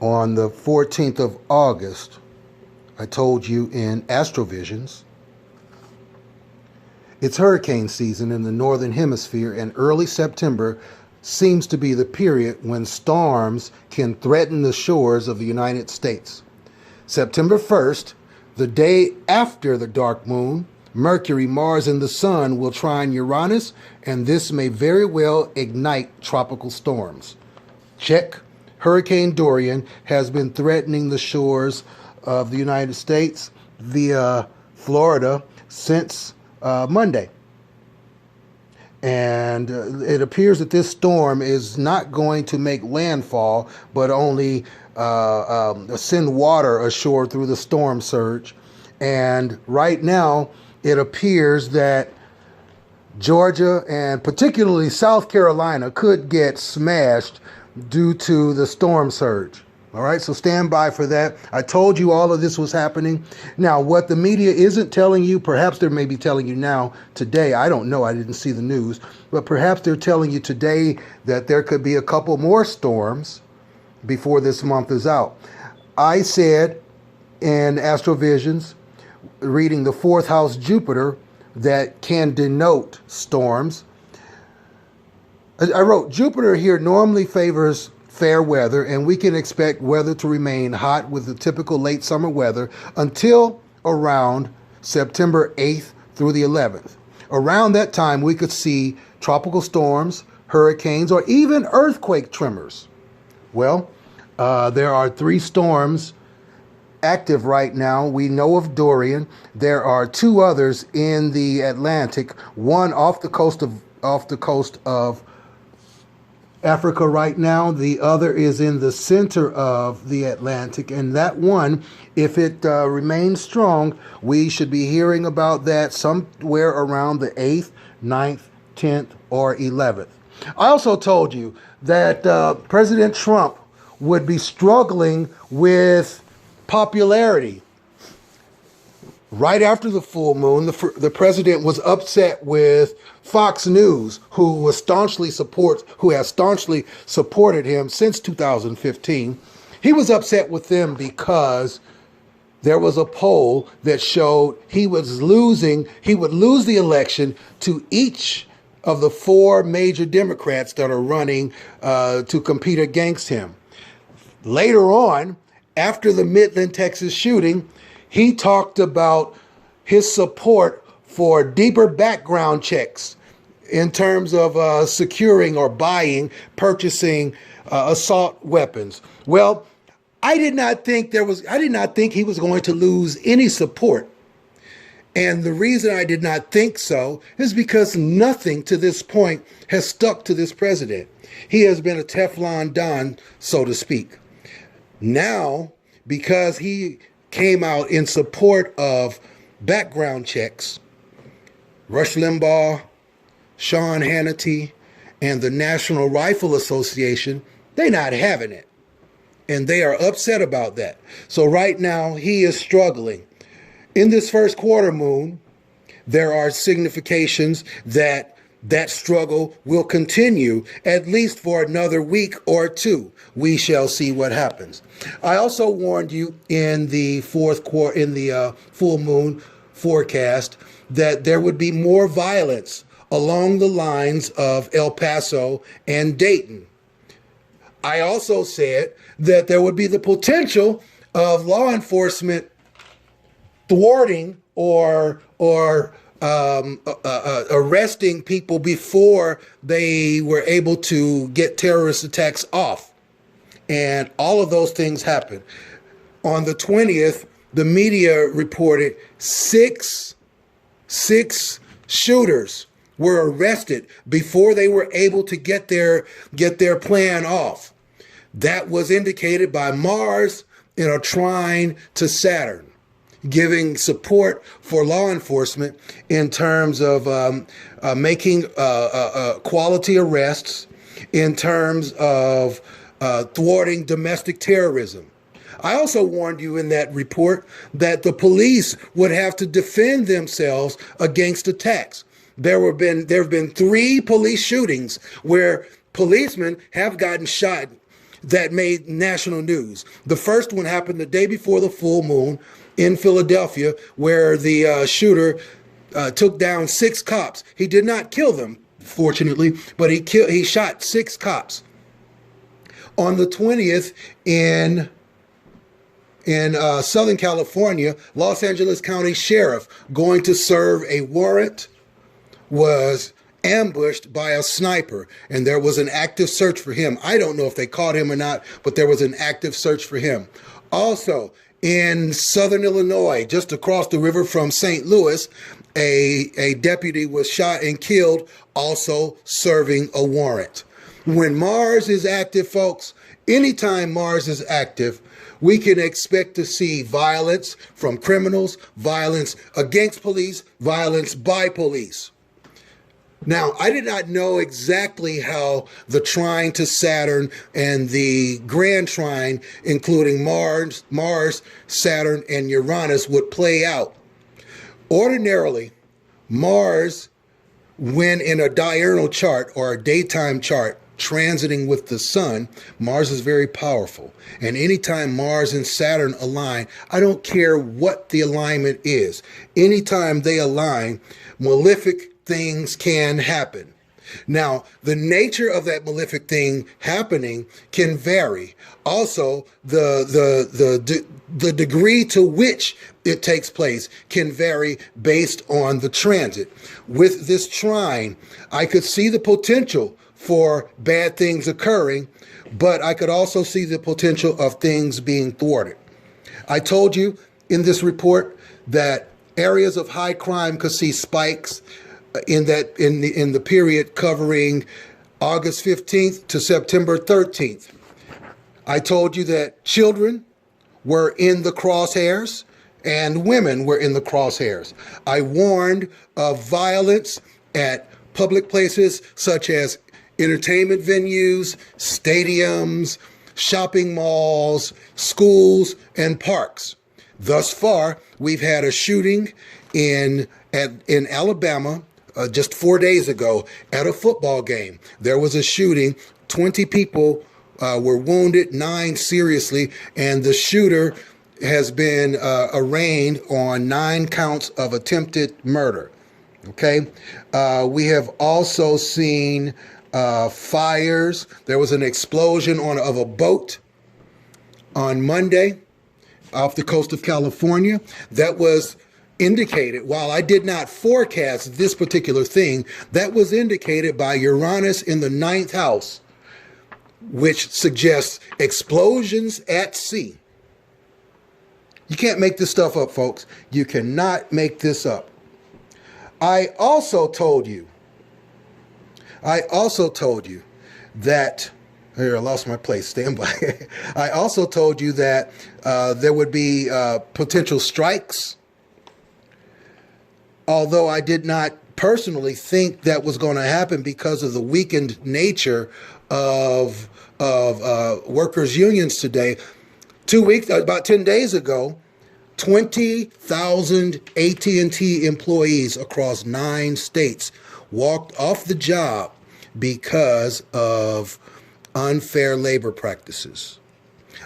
On the 14th of August, I told you in ASTROVISIONS, it's hurricane season in the northern hemisphere, and early September seems to be the period when storms can threaten the shores of the United States. September 1st, the day after the dark moon, Mercury, Mars, and the Sun will trine Uranus, and this may very well ignite tropical storms. Check. Hurricane Dorian has been threatening the shores of the United States via Florida since Monday. And it appears that this storm is not going to make landfall, but only send water ashore through the storm surge. And right now, it appears that Georgia and particularly South Carolina could get smashed due to the storm surge. All right, so stand by for that. I told you all of this was happening. Now, what the media isn't telling you, perhaps they may be telling you now, today, I don't know, I didn't see the news, but perhaps they're telling you today that there could be a couple more storms before this month is out. I said in AstroVisions, reading the fourth house Jupiter, that can denote storms. I wrote, Jupiter here normally favors fair weather, and we can expect weather to remain hot with the typical late summer weather until around September 8th through the 11th. Around that time, we could see tropical storms, hurricanes, or even earthquake tremors. Well, there are 3 storms active right now. We know of Dorian. There are 2 others in the Atlantic, one off the coast of Africa right now. The other is in the center of the Atlantic, and that one, if it remains strong, we should be hearing about that somewhere around the 8th, 9th, 10th, or 11th. I also told you that President Trump would be struggling with popularity. Right after the full moon, the president was upset with Fox News, who has staunchly supported him since 2015. He was upset with them because there was a poll that showed he would lose the election to each of the 4 major Democrats that are running to compete against him. Later on, after the Midland, Texas shooting, he talked about his support for deeper background checks in terms of securing or purchasing assault weapons. Well, I did not think he was going to lose any support. And the reason I did not think so is because nothing to this point has stuck to this president. He has been a Teflon Don, so to speak. Now, because he came out in support of background checks, Rush Limbaugh, Sean Hannity, and the National Rifle Association, they're not having it. And they are upset about that. So right now, he is struggling. In this first quarter moon, there are significations that struggle will continue at least for another week or 2. We shall see what happens. I also warned you in the full moon forecast that there would be more violence along the lines of El Paso and Dayton. I also said that there would be the potential of law enforcement thwarting or arresting people before they were able to get terrorist attacks off. And all of those things happened. On the 20th, the media reported six shooters were arrested before they were able to get their plan off. That was indicated by Mars in a trine to Saturn, giving support for law enforcement in terms of making quality arrests, in terms of thwarting domestic terrorism. I also warned you in that report that the police would have to defend themselves against attacks. There have been 3 police shootings where policemen have gotten shot. that made national news. The first one happened the day before the full moon in Philadelphia, where the shooter took down 6 cops. He did not kill them, fortunately, but he shot 6 cops. On the 20th in Southern California, Los Angeles County Sheriff going to serve a warrant was ambushed by a sniper, and there was an active search for him. I don't know if they caught him or not, but there was an active search for him. Also, in Southern Illinois, just across the river from St. Louis, a deputy was shot and killed, also serving a warrant. When Mars is active, folks, anytime Mars is active, we can expect to see violence from criminals, violence against police, violence by police. Now, I did not know exactly how the trine to Saturn and the grand trine, including Mars, Saturn, and Uranus, would play out. Ordinarily, Mars, when in a diurnal chart or a daytime chart, transiting with the sun, Mars is very powerful. And anytime Mars and Saturn align, I don't care what the alignment is. Anytime they align, malefic things can happen. Now, the nature of that malefic thing happening can vary. Also, the degree to which it takes place can vary based on the transit. With this trine, I could see the potential for bad things occurring, but I could also see the potential of things being thwarted. I told you in this report that areas of high crime could see spikes in the period covering August 15th to September 13th. I told you that children were in the crosshairs and women were in the crosshairs. I warned of violence at public places such as entertainment venues, stadiums, shopping malls, schools, and parks. Thus far, we've had a shooting in Alabama just 4 days ago at a football game. There was a shooting. 20 people were wounded, 9 seriously, and the shooter has been arraigned on 9 counts of attempted murder. Okay? We have also seen fires. There was an explosion of a boat on Monday off the coast of California. That was indicated, while I did not forecast this particular thing, that was indicated by Uranus in the 9th house, which suggests explosions at sea. You can't make this stuff up, folks. You cannot make this up. I also told you that, here, I lost my place, stand by. I also told you that there would be potential strikes, although I did not personally think that was going to happen because of the weakened nature of workers' unions today. About 10 days ago, 20,000 AT&T employees across 9 states walked off the job because of unfair labor practices.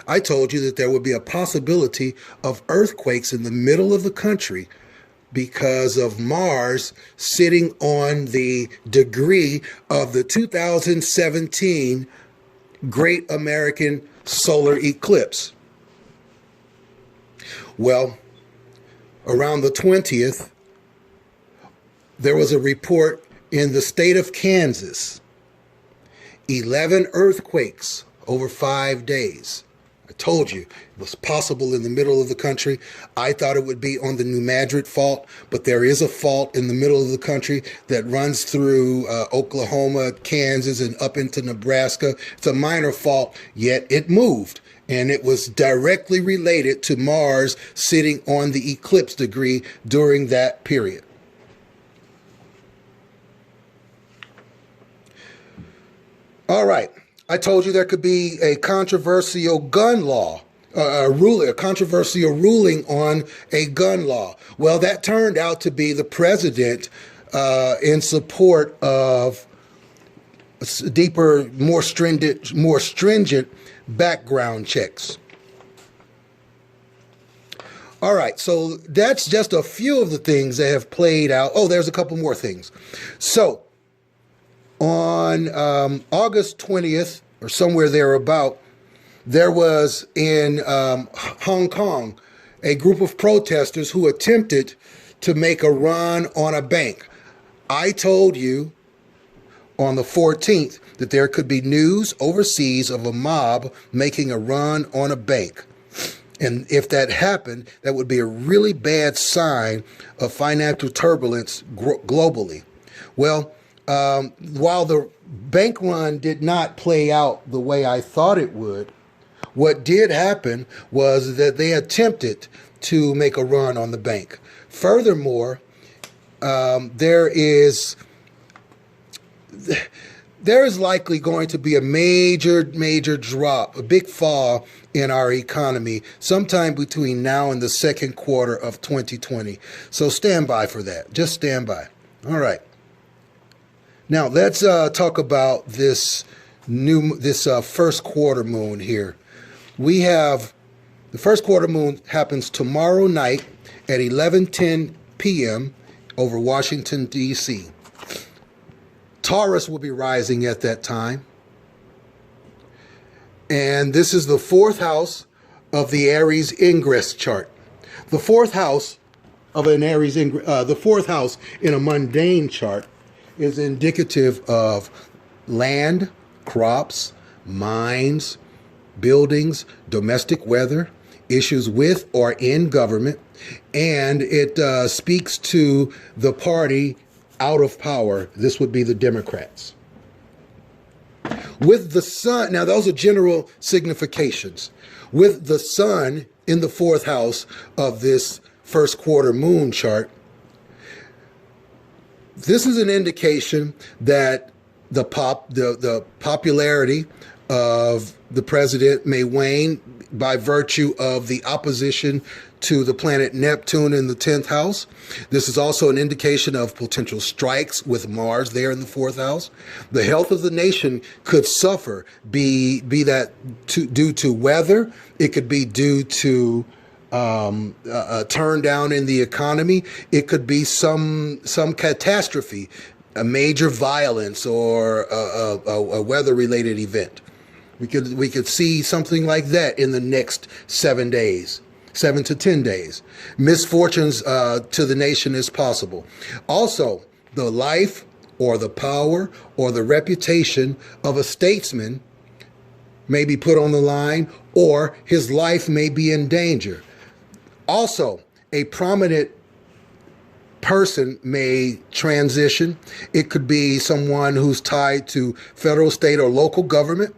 I told you that there would be a possibility of earthquakes in the middle of the country because of Mars sitting on the degree of the 2017 Great American Solar Eclipse. Well, around the 20th, there was a report in the state of Kansas, 11 earthquakes over 5 days. I told you it was possible in the middle of the country. I thought it would be on the New Madrid fault, but there is a fault in the middle of the country that runs through Oklahoma, Kansas, and up into Nebraska. It's a minor fault, yet it moved. And it was directly related to Mars sitting on the eclipse degree during that period. All right. I told you there could be a controversial gun law, a controversial ruling on a gun law. Well, that turned out to be the president in support of deeper, more stringent background checks. All right, so that's just a few of the things that have played out. Oh, there's a couple more things. So on August 20th, or somewhere thereabout, there was in Hong Kong a group of protesters who attempted to make a run on a bank. I told you on the 14th that there could be news overseas of a mob making a run on a bank. And if that happened, that would be a really bad sign of financial turbulence globally. Well, while the bank run did not play out the way I thought it would, what did happen was that they attempted to make a run on the bank. Furthermore, there is likely going to be a major drop, a big fall in our economy sometime between now and the second quarter of 2020. So stand by for that. Just stand by. All right. Now let's talk about this first quarter moon here. We have the first quarter moon happens tomorrow night at 11:10 p.m. over Washington, D.C. Taurus will be rising at that time. And this is the fourth house of the Aries ingress chart. The fourth house of an Aries the fourth house in a mundane chart is indicative of land, crops, mines, buildings, domestic weather, issues with or in government, and it speaks to the party out of power. This would be the Democrats. With the sun, now those are general significations. With the sun in the fourth house of this first quarter moon chart, this is an indication that the popularity of the president may wane by virtue of the opposition to the planet Neptune in the 10th house. This is also an indication of potential strikes with Mars there in the 4th house. The health of the nation could suffer, be that due to weather. It could be due to a turn down in the economy. It could be some catastrophe, a major violence, or a weather-related event. We could see something like that in the next 7 days. 7 to 10 days. Misfortunes to the nation is possible. Also, the life or the power or the reputation of a statesman may be put on the line, or his life may be in danger. Also, a prominent person may transition. It could be someone who's tied to federal, state, or local government.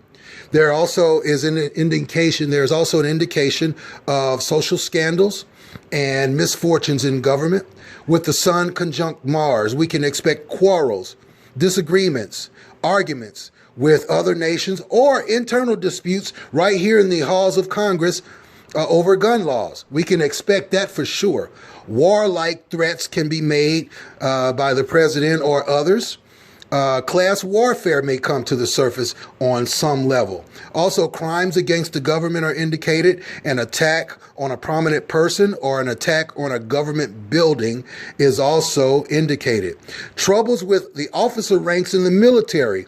There also is an indication. There's also an indication of social scandals and misfortunes in government. With the Sun conjunct Mars, we can expect quarrels, disagreements, arguments with other nations, or internal disputes right here in the halls of Congress over gun laws. We can expect that for sure. Warlike threats can be made by the president or others. Class warfare may come to the surface on some level. Also, crimes against the government are indicated. An attack on a prominent person or an attack on a government building is also indicated. Troubles with the officer ranks in the military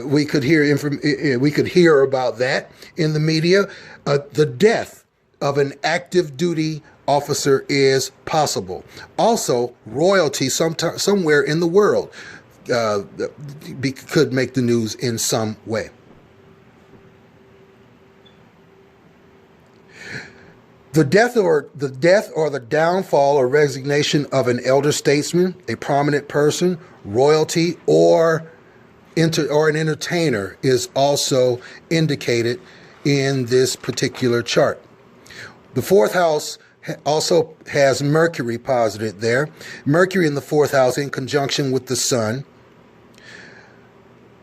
we could hear about that in the media. The death of an active duty officer is possible. Also, royalty somewhere in the world could make the news in some way. The death or the downfall or resignation of an elder statesman, a prominent person, royalty, or an entertainer is also indicated in this particular chart. The fourth house also has Mercury posited there. Mercury in the fourth house in conjunction with the Sun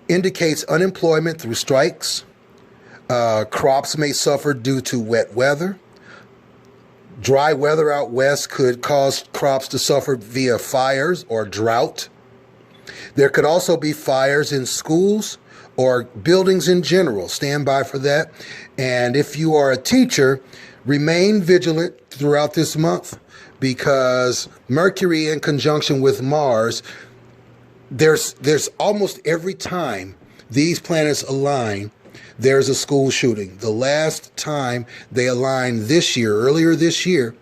indicates unemployment through strikes. Crops may suffer due to wet weather. Dry weather out west could cause crops to suffer via fires or drought. There could also be fires in schools or buildings in general. Stand by for that. And if you are a teacher, remain vigilant throughout this month, because Mercury in conjunction with Mars, there's almost every time these planets align, there's a school shooting. The last time they aligned this year, earlier this year,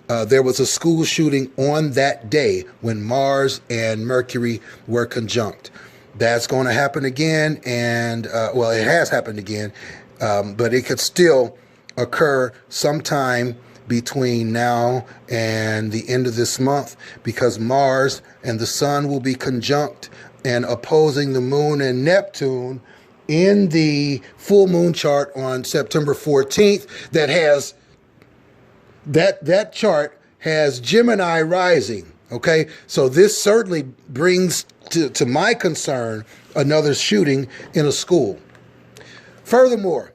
there was a school shooting on that day when Mars and Mercury were conjunct. That's going to happen again, and well, it has happened again, but it could still occur sometime between now and the end of this month, because Mars and the Sun will be conjunct and opposing the Moon and Neptune in the full moon chart on September 14th. That chart has Gemini rising. Okay, so this certainly brings to my concern another shooting in a school. Furthermore,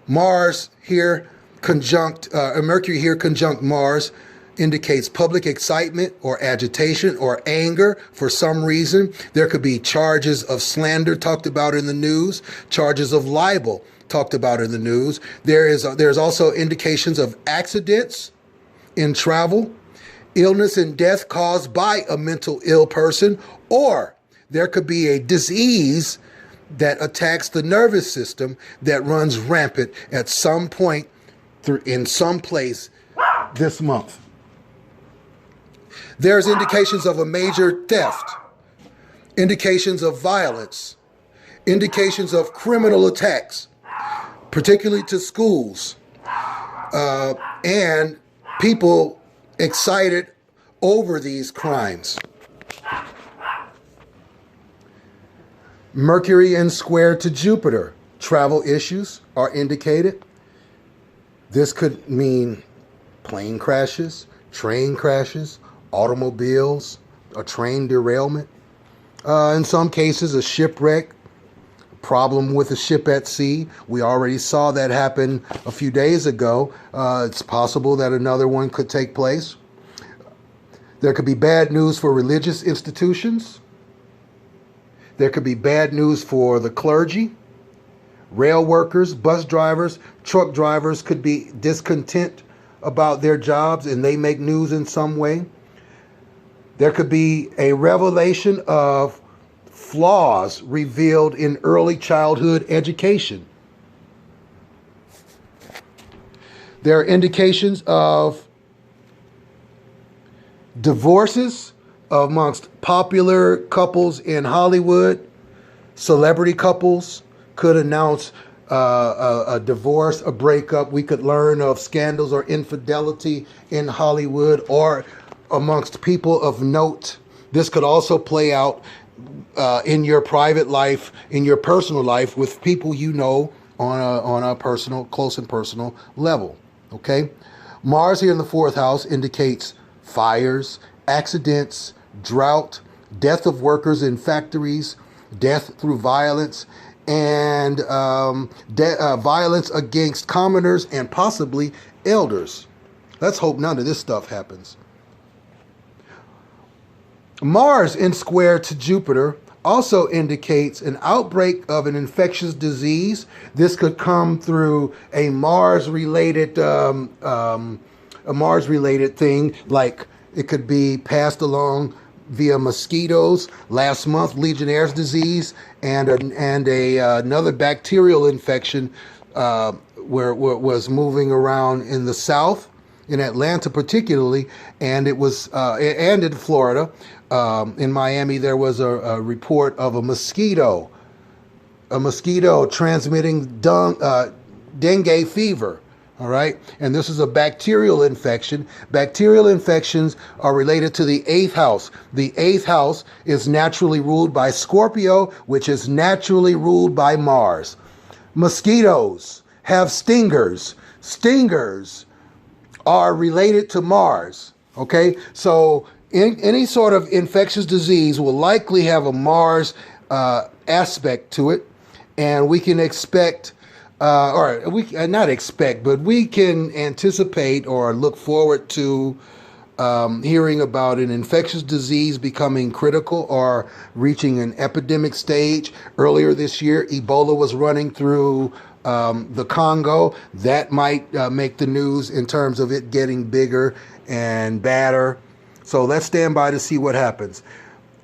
Mars here conjunct Mercury here conjunct Mars indicates public excitement or agitation or anger for some reason. There could be charges of slander talked about in the news, charges of libel talked about in the news. There's also indications of accidents in travel, illness and death caused by a mental ill person, or there could be a disease that attacks the nervous system that runs rampant at some point in some place this month. There's indications of a major theft, indications of violence, indications of criminal attacks, particularly to schools, and people excited over these crimes. Mercury in square to Jupiter. Travel issues are indicated. This could mean plane crashes, train crashes, automobiles, a train derailment. In some cases, a shipwreck, problem with a ship at sea. We already saw that happen a few days ago. It's possible that another one could take place. There could be bad news for religious institutions. There could be bad news for the clergy. Rail workers, bus drivers, truck drivers could be discontent about their jobs and they make news in some way. There could be a revelation of flaws revealed in early childhood education. There are indications of divorces amongst popular couples in Hollywood. Celebrity couples could announce a divorce, a breakup. We could learn of scandals or infidelity in Hollywood or amongst people of note. This could also play out in your private life, in your personal life, with people you know on a personal, close and personal level. Okay, Mars here in the fourth house indicates fires, accidents, drought, death of workers in factories, death through violence, and violence against commoners and possibly elders. Let's hope none of this stuff happens. Mars in square to Jupiter also indicates an outbreak of an infectious disease. This could come through a Mars-related thing, like it could be passed along via mosquitoes. Last month, Legionnaire's disease and another bacterial infection where was moving around in the south, in Atlanta particularly, and it was and in Florida. In Miami, there was a report of a mosquito transmitting dengue fever. All right, and this is a bacterial infection. Bacterial infections are related to the 8th house. The 8th house is naturally ruled by Scorpio, which is naturally ruled by Mars. Mosquitoes have stingers. Stingers are related to Mars. Okay, so any sort of infectious disease will likely have a Mars aspect to it, and we can expect. Or we not expect, but we can anticipate or look forward to hearing about an infectious disease becoming critical or reaching an epidemic stage. Earlier this year, Ebola was running through the Congo. That might make the news in terms of it getting bigger and badder. So let's stand by to see what happens.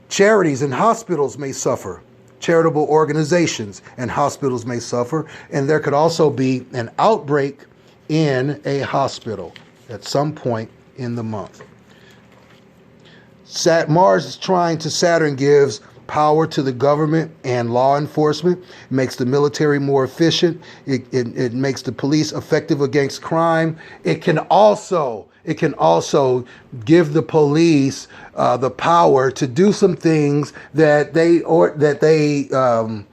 Charities and hospitals may suffer. Charitable organizations and hospitals may suffer. And there could also be an outbreak in a hospital at some point in the month. Mars is trying to Saturn gives power to the government and law enforcement. It makes the military more efficient. It makes the police effective against crime. It can also give the police the power to do some things that they feel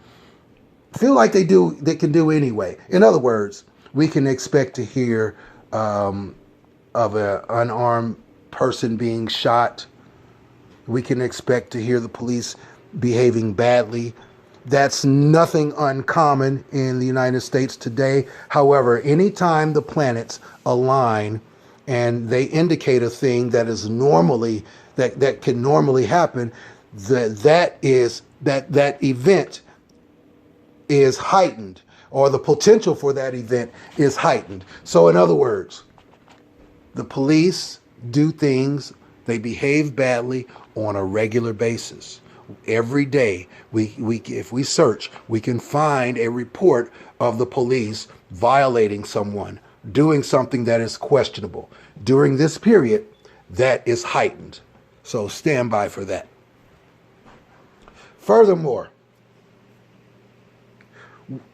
like they can do anyway. In other words, we can expect to hear of an unarmed person being shot. We can expect to hear the police behaving badly. That's nothing uncommon in the United States today. However, anytime the planets align and they indicate a thing that is normally that can normally happen, that event is heightened, or the potential for that event is heightened. So in other words, the police do things, they behave badly on a regular basis. Every day, if we search, we can find a report of the police violating someone, doing something that is questionable. During this period, that is heightened. So stand by for that. Furthermore,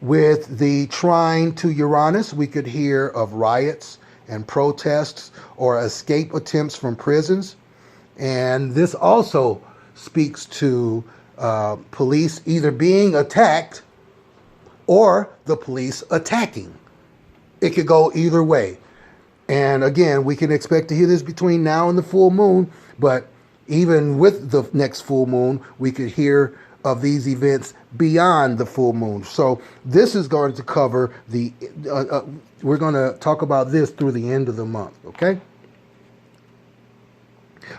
with the trine to Uranus, we could hear of riots and protests or escape attempts from prisons. And this also speaks to police either being attacked or the police attacking. It could go either way. And again, we can expect to hear this between now and the full moon, but even with the next full moon, we could hear of these events beyond the full moon. So this is going to cover we're going to talk about this through the end of the month, okay?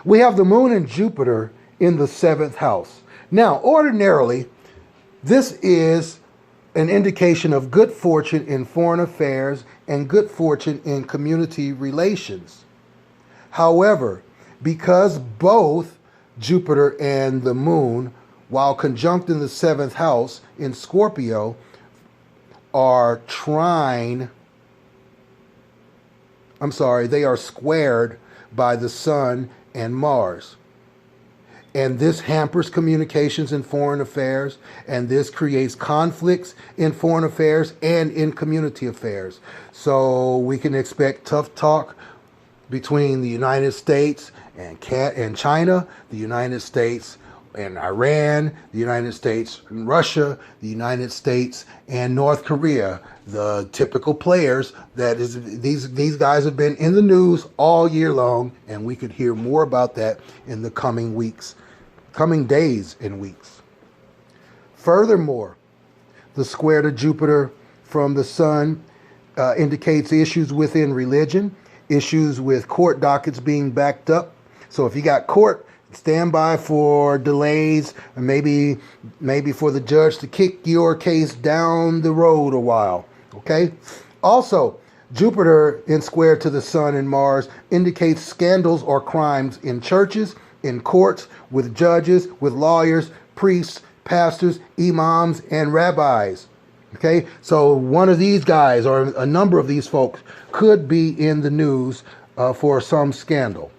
We have the moon and Jupiter in the 7th house. Now, ordinarily, this is an indication of good fortune in foreign affairs and good fortune in community relations. However, because both Jupiter and the moon, while conjunct in the 7th house in Scorpio, are squared by the Sun and Mars. And this hampers communications in foreign affairs, and this creates conflicts in foreign affairs and in community affairs. So we can expect tough talk between the United States and China, the United States and Iran, the United States and Russia, the United States and North Korea. The typical players these guys have been in the news all year long, and we could hear more about that in the coming days and weeks. Furthermore, the square to Jupiter from the Sun indicates issues within religion, issues with court dockets being backed up. So if you got court, stand by for delays, and maybe for the judge to kick your case down the road a while. Okay? Also, Jupiter in square to the Sun and Mars indicates scandals or crimes in churches, in courts, with judges, with lawyers, priests, pastors, imams, and rabbis. Okay? So one of these guys or a number of these folks could be in the news for some scandal.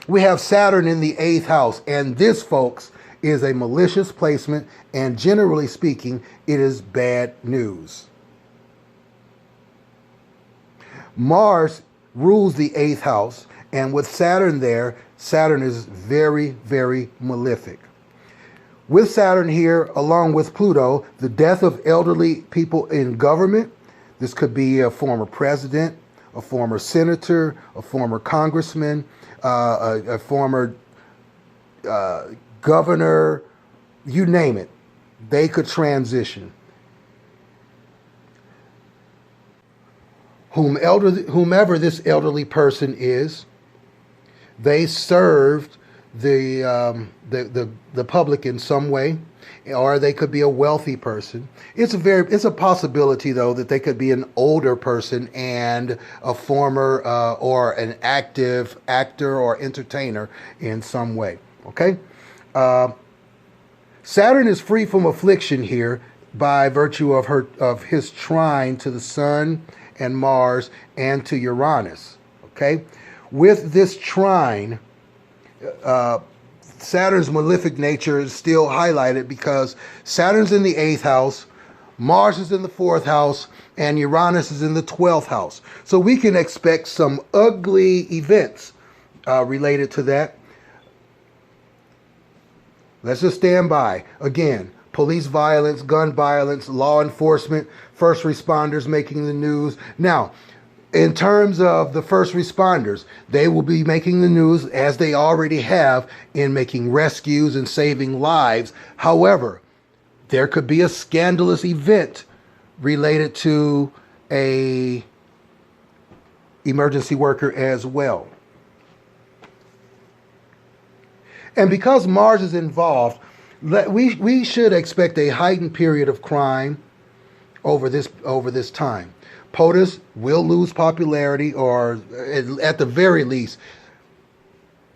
We have Saturn in the 8th house, and this, folks, is a malicious placement, and generally speaking, it is bad news. Mars rules the 8th house, and with Saturn there, Saturn is very, very malefic. With Saturn here, along with Pluto, the death of elderly people in government. This could be a former president, a former senator, a former congressman, a former governor, you name it. They could transition. Whomever this elderly person is, they served the public in some way, or they could be a wealthy person. It's a possibility though that they could be an older person and a former or an active actor or entertainer in some way. Okay, Saturn is free from affliction here by virtue of his trine to the Sun and Mars and to Uranus. Okay, with this trine, Saturn's malefic nature is still highlighted because Saturn's in the 8th house, Mars is in the 4th house, and Uranus is in the 12th house. So we can expect some ugly events related to that. Let's just stand by. Again, police violence, gun violence, law enforcement, first responders making the news. Now, in terms of the first responders, they will be making the news as they already have in making rescues and saving lives. However, there could be a scandalous event related to a emergency worker as well. And because Mars is involved, we should expect a heightened period of crime over this time. POTUS will lose popularity, or at the very least,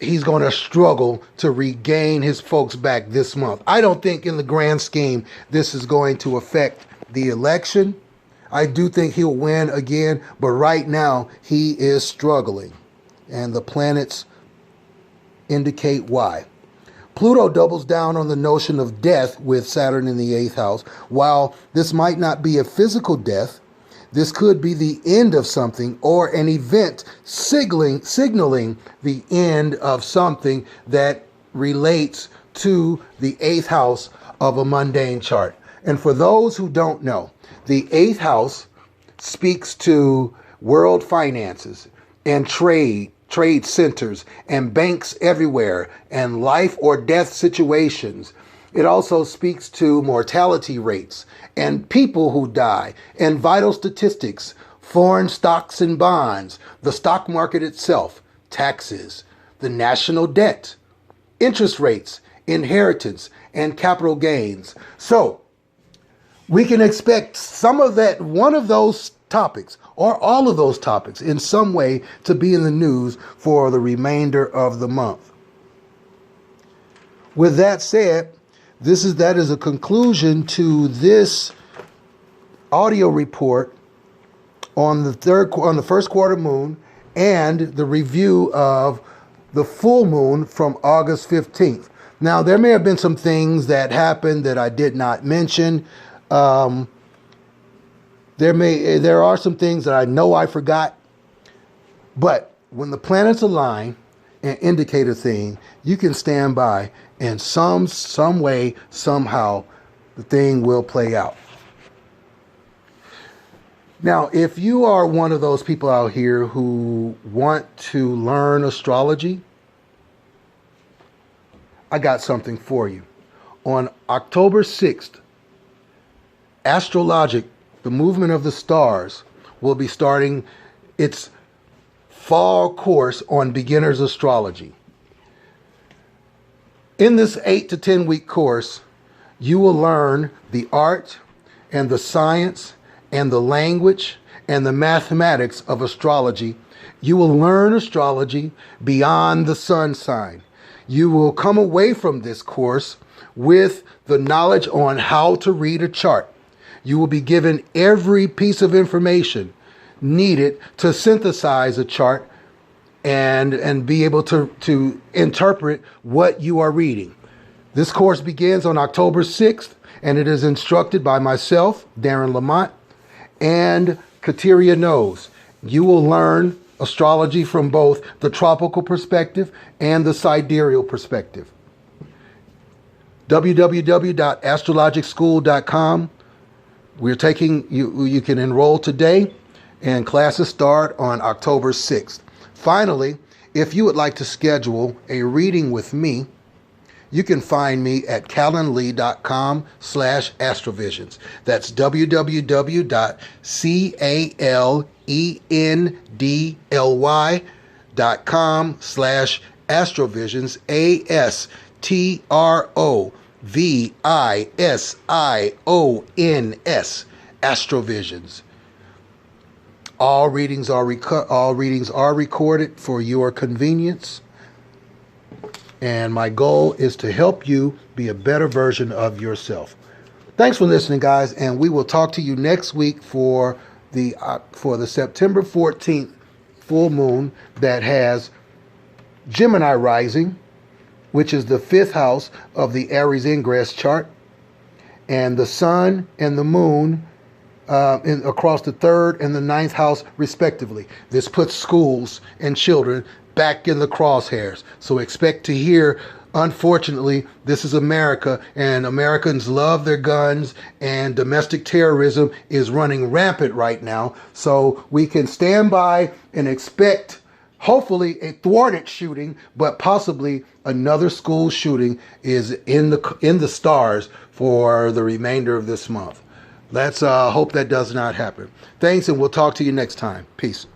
he's going to struggle to regain his folks back this month. I don't think in the grand scheme this is going to affect the election. I do think he'll win again, but right now he is struggling, and the planets indicate why. Pluto doubles down on the notion of death with Saturn in the 8th house. While this might not be a physical death, this could be the end of something or an event signaling the end of something that relates to the 8th house of a mundane chart. And for those who don't know, the 8th house speaks to world finances and trade centers and banks everywhere and life or death situations. It also speaks to mortality rates and people who die and vital statistics, foreign stocks and bonds, the stock market itself, taxes, the national debt, interest rates, inheritance, and capital gains. So we can expect some of that, one of those topics or all of those topics in some way to be in the news for the remainder of the month. With that said, that is a conclusion to this audio report on the first quarter moon and the review of the full moon from August 15th. Now, there may have been some things that happened that I did not mention. There are some things that I know I forgot, but when the planets align and indicate a thing, you can stand by, and some way, somehow, the thing will play out. Now, if you are one of those people out here who want to learn astrology, I got something for you. On October 6th, Astrologic, the movement of the stars, will be starting its fall course on beginner's astrology. In this 8 to 10 week course, you will learn the art and the science and the language and the mathematics of astrology. You will learn astrology beyond the sun sign. You will come away from this course with the knowledge on how to read a chart. You will be given every piece of information needed to synthesize a chart and be able to interpret what you are reading. This course begins on October 6th, and it is instructed by myself, Darren Lamont, and Kateria Knows. You will learn astrology from both the tropical perspective and the sidereal perspective. www.astrologicschool.com. We're taking you can enroll today, and classes start on October 6th. Finally, if you would like to schedule a reading with me, you can find me at calendly.com/astrovisions. That's www.calendly.com/astrovisions. facebook.com/astrovisions, ASTROVISIONS, Astrovisions. All readings are recorded for your convenience, and my goal is to help you be a better version of yourself. Thanks for listening, guys, and we will talk to you next week for the September 14th full moon that has Gemini rising, which is the 5th house of the Aries ingress chart, and the sun and the moon across the 3rd and the 9th house respectively. This puts schools and children back in the crosshairs. So expect to hear, unfortunately, this is America, and Americans love their guns, and domestic terrorism is running rampant right now. So we can stand by and expect, hopefully, a thwarted shooting, but possibly another school shooting is in the stars for the remainder of this month. Let's hope that does not happen. Thanks, and we'll talk to you next time. Peace.